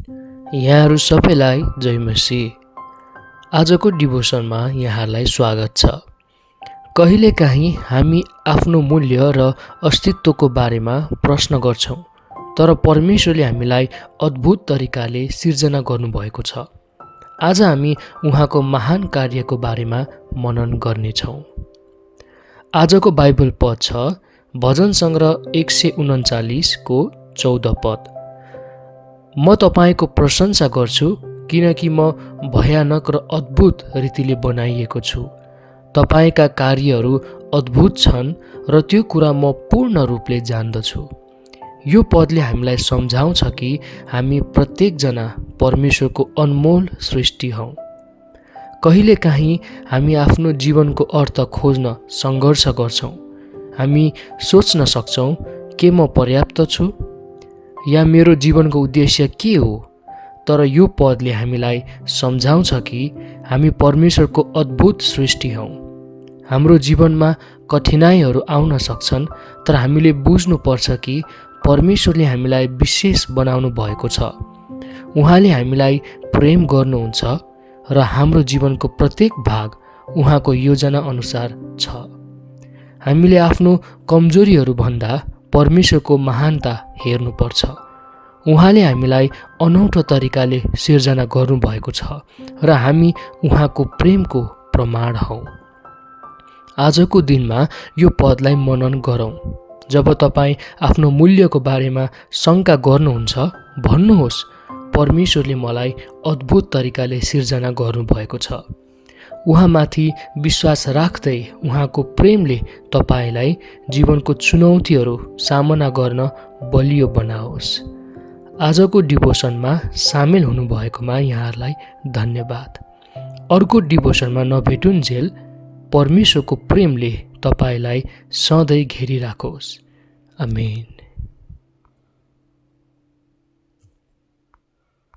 यहाँहरू सबैलाई जय मसीह। आजको डिभोसनमा यहाँहरूलाई स्वागत छ। कहिलेकाहीँ हामी आफ्नो मूल्य र अस्तित्वको बारेमा प्रश्न गर्छौँ, तर परमेश्वरले हामीलाई अद्भुत तरिकाले सिर्जना गर्नुभएको छ। आज हामी उहाँको महान कार्यको बारेमा मनन गर्नेछौँ। आजको बाइबल पद छ भजन सङ्ग्रह 139 को 14 पद। म तपाईँको प्रशंसा गर्छु किनकि म भयानक र अद्भुत रीतिले बनाइएको छु। तपाईँका कार्यहरू अद्भुत छन् र त्यो कुरा म पूर्ण रूपले जान्दछु। यो पदले हामीलाई सम्झाउँछ कि हामी प्रत्येकजना परमेश्वरको अनमोल सृष्टि हौँ। कहिलेकाहीँ हामी आफ्नो जीवनको अर्थ खोज्न सङ्घर्ष गर्छौँ। हामी सोच्न सक्छौँ, के म पर्याप्त छु या मेरो जीवनको उद्देश्य के हो? तर यो पदले हामीलाई सम्झाउँछ कि हामी परमेश्वरको अद्भुत सृष्टि हौँ। हाम्रो जीवनमा कठिनाइहरू आउन सक्छन्, तर हामीले बुझ्नुपर्छ कि परमेश्वरले हामीलाई विशेष बनाउनु भएको छ। उहाँले हामीलाई प्रेम गर्नुहुन्छ र हाम्रो जीवनको प्रत्येक भाग उहाँको योजना अनुसार छ। हामीले आफ्नो कमजोरीहरूभन्दा परमेश्वरको महानता हेर्नुपर्छ। उहाँले हामीलाई अनौठो तरिकाले सिर्जना गर्नुभएको छ र हामी उहाँको प्रेमको प्रमाण हौँ। आजको दिनमा यो पदलाई मनन गरौँ। जब तपाईँ आफ्नो मूल्यको बारेमा शङ्का गर्नुहुन्छ, भन्नुहोस्, परमेश्वरले मलाई अद्भुत तरिकाले सिर्जना गर्नुभएको छ। उहाँमाथि विश्वास राख्दै उहाँको प्रेमले तपाईँलाई जीवनको चुनौतीहरू सामना गर्न बलियो बनाओस्। आजको डिभोसनमा सामेल हुनुभएकोमा यहाँहरूलाई धन्यवाद। अर्को डिभोसनमा नभेटुन्जेल परमेश्वरको प्रेमले तपाईँलाई सधैँ घेरिराखोस्। आमेन।